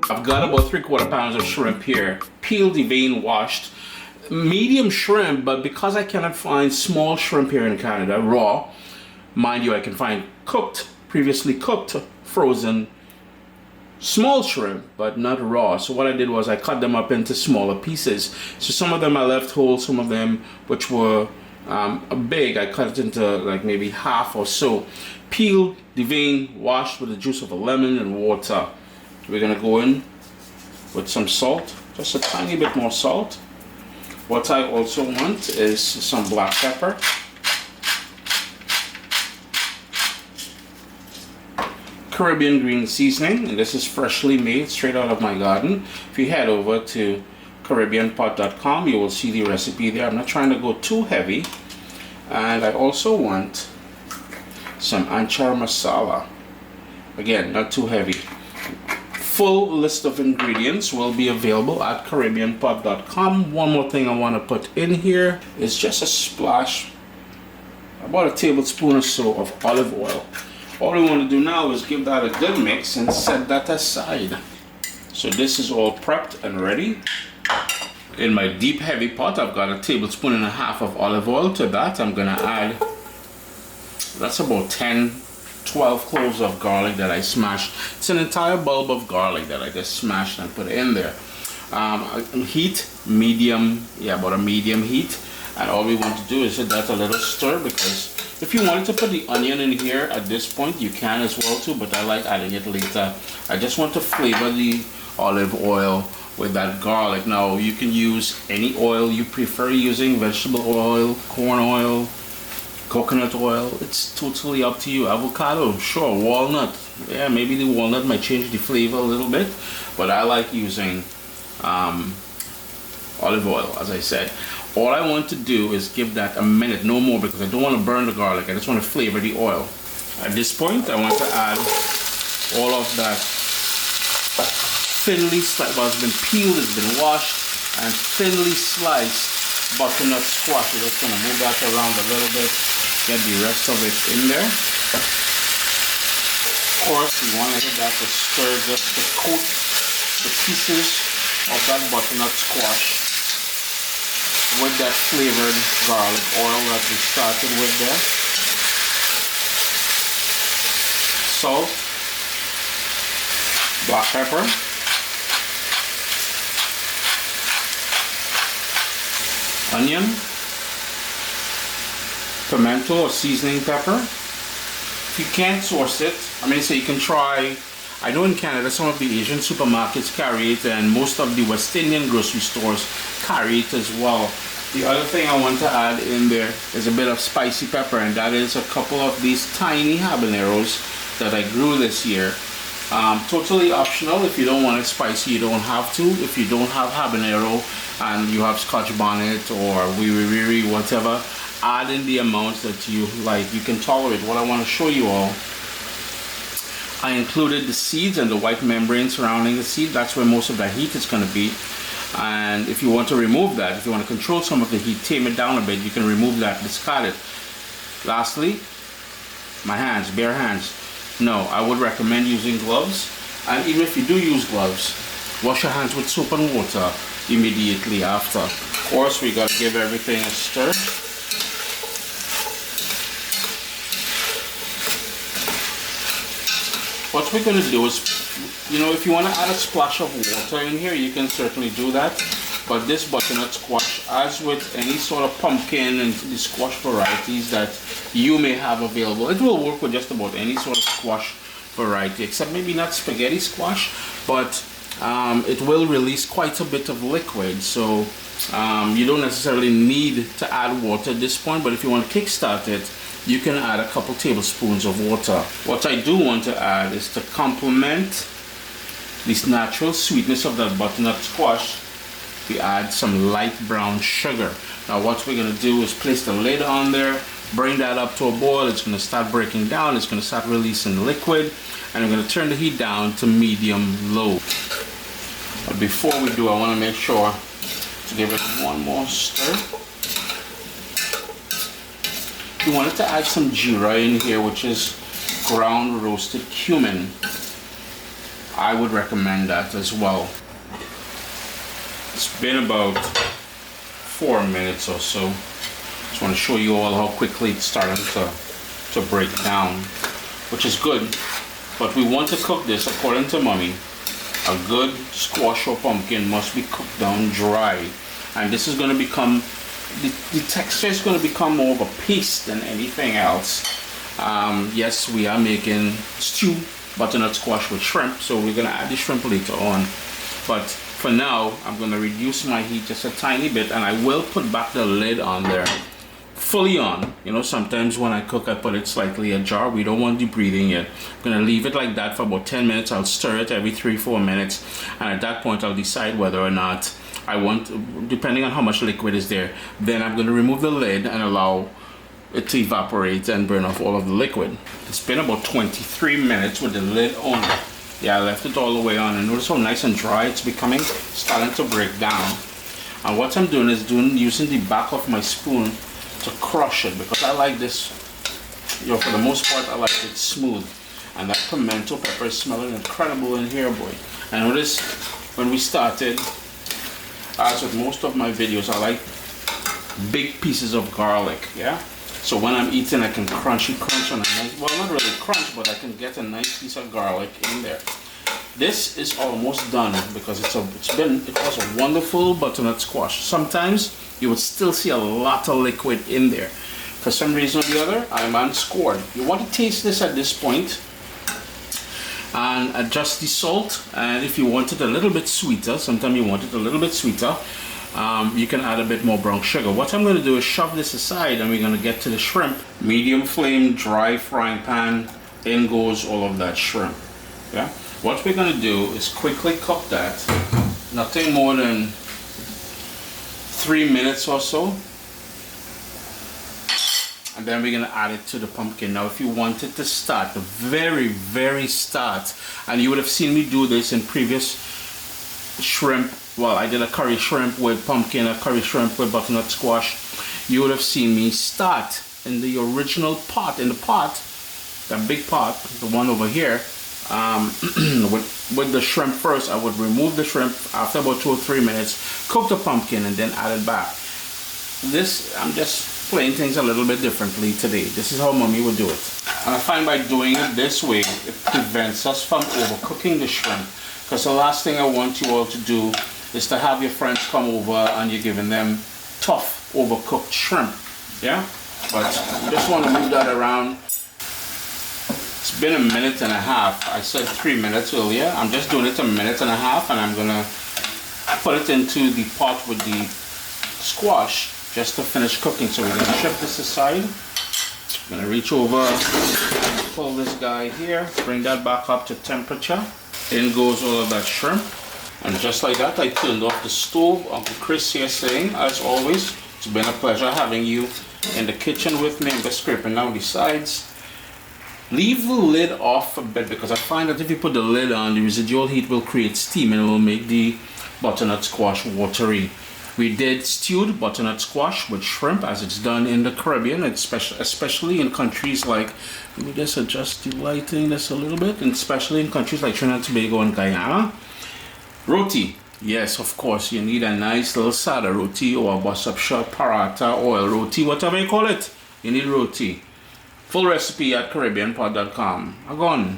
I've got about 3/4 pounds of shrimp here, peeled, deveined, washed. Medium shrimp, but because I cannot find small shrimp here in Canada, raw, mind you, I can find cooked, previously cooked, frozen, small shrimp, but not raw. So what I did was I cut them up into smaller pieces. So some of them I left whole, some of them which were big, I cut it into like maybe half or so. Peeled, deveined, washed with the juice of a lemon and water. We're gonna go in with some salt, just a tiny bit more salt. What I also want is some black pepper. Caribbean green seasoning, and this is freshly made straight out of my garden. If you head over to caribbeanpot.com, you will see the recipe there. I'm not trying to go too heavy. And I also want some anchar masala. Again, not too heavy. Full list of ingredients will be available at caribbeanpot.com. One more thing I want to put in here is just a splash, about a tablespoon or so of olive oil. All we want to do now is give that a good mix and set that aside. So this is all prepped and ready. In my deep heavy pot, I've got a tablespoon and a half of olive oil. To that, I'm gonna add, that's about 10-12 cloves of garlic that I smashed. It's an entire bulb of garlic that I just smashed and put in there. Heat, medium, about a medium heat. And all we want to do is hit that a little stir, because if you wanted to put the onion in here at this point, you can as well too, but I like adding it later. I just want to flavor the olive oil with that garlic. Now you can use any oil you prefer using, vegetable oil, corn oil, coconut oil. It's totally up to you. Avocado, sure. Walnut, yeah, maybe the walnut might change the flavor a little bit, but I like using olive oil, as I said. All I want to do is give that a minute, no more, because I don't want to burn the garlic. I just want to flavor the oil. At this point, I want to add all of that thinly sliced, well, it's been peeled, it's been washed, and thinly sliced butternut squash. We're just going to move that around a little bit, get the rest of it in there. Of course, we want to hit that to stir just to coat the pieces of that butternut squash with that flavored garlic oil that we started with there. Salt, black pepper, onion, pimento or seasoning pepper. If you can't source it, so you can try. I know in Canada some of the Asian supermarkets carry it, and most of the West Indian grocery stores carry it as well. The other thing I want to add in there is a bit of spicy pepper, and that is a couple of these tiny habaneros that I grew this year. Totally optional. If you don't want it spicy, you don't have to. If you don't have habanero and you have Scotch bonnet or wiri whatever, add in the amounts that you like, you can tolerate. What I want to show you all, I included the seeds and the white membrane surrounding the seed. That's where most of the heat is going to be. And if you want to remove that, if you want to control some of the heat, tame it down a bit, you can remove that, discard it. Lastly, my hands, bare hands. No, I would recommend using gloves. And even if you do use gloves, wash your hands with soap and water immediately after. Of course, we got to give everything a stir. What we're going to do is, if you want to add a splash of water in here, you can certainly do that. But this butternut squash, as with any sort of pumpkin and the squash varieties that you may have available, it will work with just about any sort of squash variety, except maybe not spaghetti squash, but it will release quite a bit of liquid. So you don't necessarily need to add water at this point, but if you want to kickstart it, you can add a couple tablespoons of water. What I do want to add is to complement this natural sweetness of that butternut squash. We add some light brown sugar. Now what we're going to do is place the lid on there, bring that up to a boil. It's going to start breaking down, it's going to start releasing liquid, and I'm going to turn the heat down to medium-low. But before we do, I want to make sure to give it one more stir. We wanted to add some jeera in here, which is ground roasted cumin. I would recommend that as well. It's been about 4 minutes or so. Just want to show you all how quickly it's starting to break down, which is good. But we want to cook this according to Mommy. A good squash or pumpkin must be cooked down dry, and this is going to become, the texture is going to become more of a paste than anything else. Yes, we are making stew butternut squash with shrimp, so we're going to add the shrimp later on. But for now, I'm going to reduce my heat just a tiny bit, and I will put back the lid on there, fully on. You know, sometimes when I cook, I put it slightly ajar. We don't want debreathing it. I'm going to leave it like that for about 10 minutes. I'll stir it every 3-4 minutes, and at that point, I'll decide whether or not I want, depending on how much liquid is there, then I'm going to remove the lid and allow it to evaporate and burn off all of the liquid. It's been about 23 minutes with the lid on. Yeah, I left it all the way on, and notice how nice and dry it's becoming, starting to break down. And what I'm doing is using the back of my spoon to crush it, because I like this, you know, for the most part I like it smooth. And that pimento pepper is smelling incredible in here, boy. And notice when we started, as with most of my videos, I like big pieces of garlic, yeah? So when I'm eating, I can crunch on a nice, well, not really crunch, but I can get a nice piece of garlic in there. This is almost done because it was a wonderful butternut squash. Sometimes you would still see a lot of liquid in there. For some reason or the other, I'm unscored. You want to taste this at this point and adjust the salt. And if you want it a little bit sweeter, sometimes you want it a little bit sweeter, you can add a bit more brown sugar. What I'm going to do is shove this aside, and we're going to get to the shrimp. Medium flame, dry frying pan, in goes all of that shrimp. Yeah. What we're going to do is quickly cook that, nothing more than 3 minutes or so, and then we're going to add it to the pumpkin. Now if you wanted to start the very start, and you would have seen me do this in previous shrimp, well, I did a curry shrimp with pumpkin, a curry shrimp with butternut squash, you would have seen me start in the original pot, in the pot, that big pot, the one over here, with the shrimp first. I would remove the shrimp after about 2 or 3 minutes, cook the pumpkin, and then add it back. This, I'm just playing things a little bit differently today. This is how Mommy would do it. And I find by doing it this way, it prevents us from overcooking the shrimp. Because the last thing I want you all to do is to have your friends come over and you're giving them tough, overcooked shrimp. Yeah? But I just want to move that around. It's been 1.5 minutes. I said 3 minutes earlier. I'm just doing it 1.5 minutes, and I'm gonna put it into the pot with the squash just to finish cooking. So we're gonna shift this aside. I'm gonna reach over, pull this guy here, bring that back up to temperature. In goes all of that shrimp. And just like that, I turned off the stove. Uncle Chris here saying, as always, it's been a pleasure having you in the kitchen with me. I'm just scraping down the sides. Leave the lid off a bit, because I find that if you put the lid on, the residual heat will create steam and it will make the butternut squash watery. We did stewed butternut squash with shrimp as it's done in the Caribbean, especially in countries like, let me just adjust the lighting just a little bit, and especially in countries like Trinidad and Tobago and Guyana. Roti, yes, of course, you need a nice little sada roti or a bus-up shot, paratha, oil roti, whatever you call it. You need roti. Full recipe at CaribbeanPod.com. Agone.